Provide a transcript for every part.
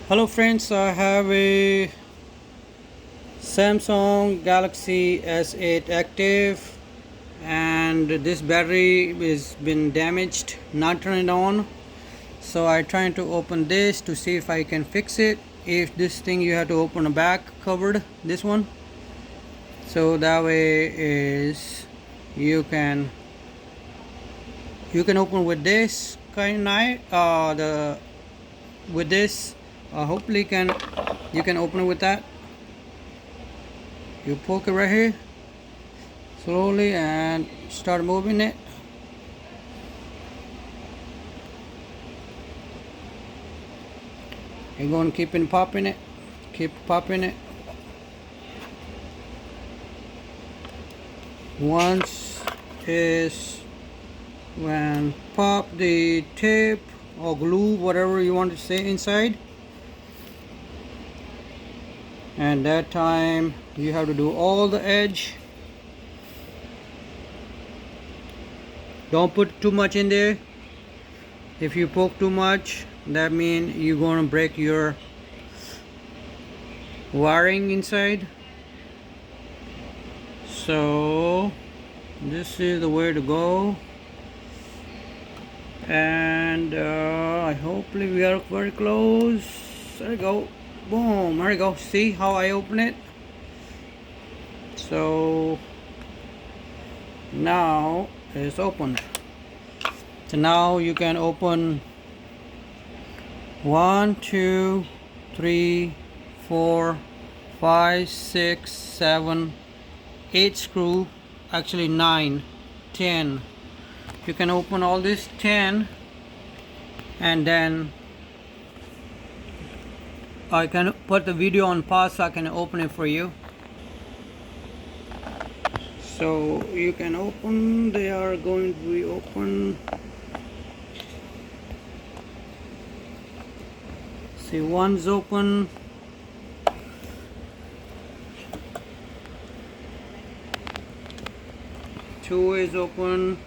Hello friends, I have a Samsung Galaxy S8 Active and this battery is been damaged, not turned on. So I trying to open this to see if I can fix it. If this thing you have to open the back covered, this one. So that way is you can open with this kind of knife. The with this hopefully you can open it with that. You poke it right here slowly and start moving it. You're going to keep popping it, keep popping it. Once is when pop the tape or glue, whatever you want to say inside, and that time you have to do all the edge. Don't put too much in there. If you poke too much, that means you're going to break your wiring inside. So this is the way to go, and hopefully we are very close. There we go. Boom, there we go. See how I open it? So now it's open. So now you can open 1 2 3 4 5 6 7 8 screw, actually 9 10. You can open all this 10, and then I can put the video on pause so I can open it for you. So you can open, they are going to be open. See, one's open, two is open,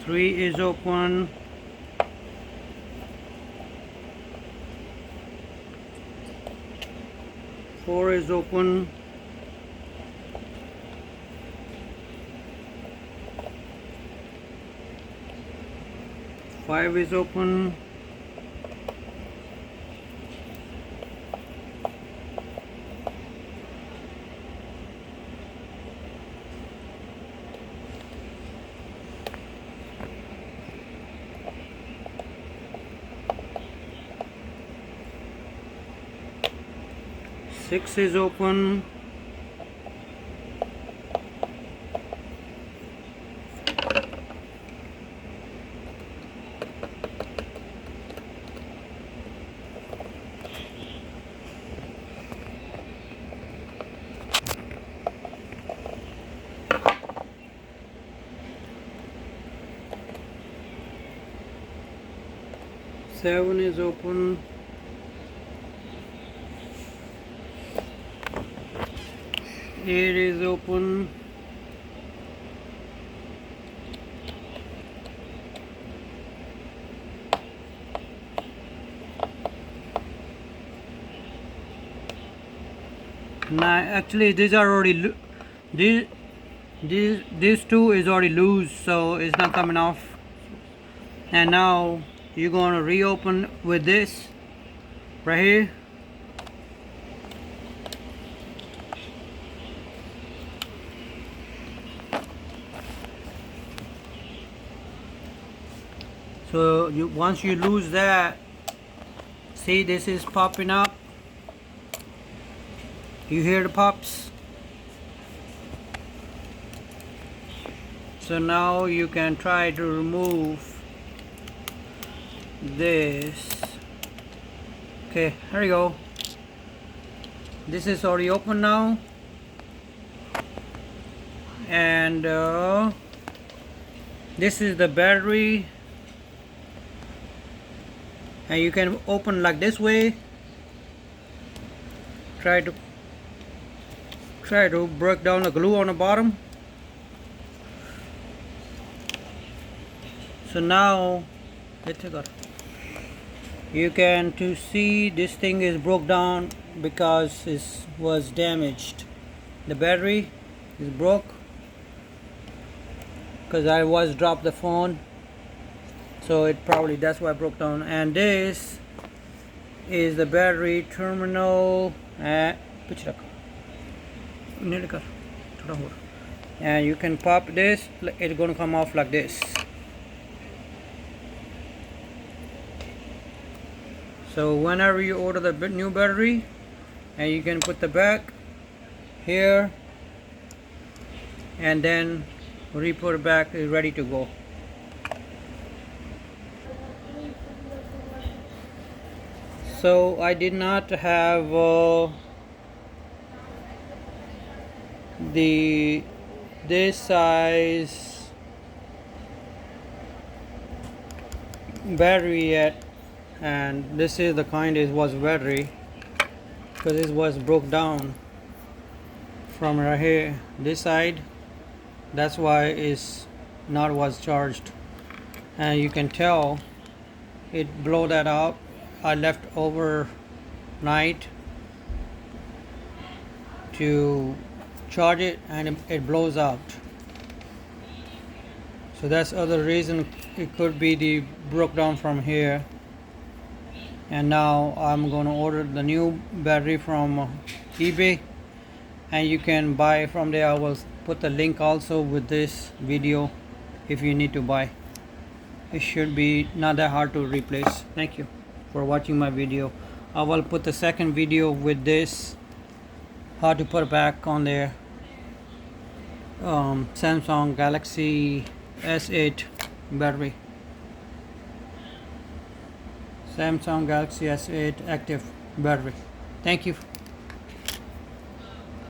three is open, four is open, five is open, six is open, seven is open, eight is open, nine. Actually, these are already these two is already loose, so it's not coming off. And now you're going to reopen with this right here. So once you lose that, see, this is popping up. You hear the pops? So now you can try to remove this. Okay, here we go. This is already open now, and this is the battery, and you can open like this way. Try to break down the glue on the bottom. So now you can to see this thing is broke down because it was damaged. The battery is broke because I was dropped the phone, so it probably that's why it broke down. And this is the battery terminal. And you can pop this, it's going to come off like this. So whenever you order the new battery, and you can put the back here, and then re-put it back, is ready to go. So I did not have this size battery yet, and this is the kind it was battery, because it was broke down from right here this side. That's why it's not was charged, and you can tell it blow that up. I left overnight to charge it, and it blows out. So that's other reason it could be the broke down from here. And now I'm going to order the new battery from eBay, and you can buy from there. I will put the link also with this video if you need to buy. It should be not that hard to replace. Thank you for watching my video. I will put the second video with this, how to put it back on there. Samsung Galaxy S8 battery. Samsung Galaxy S8 active battery. Thank you.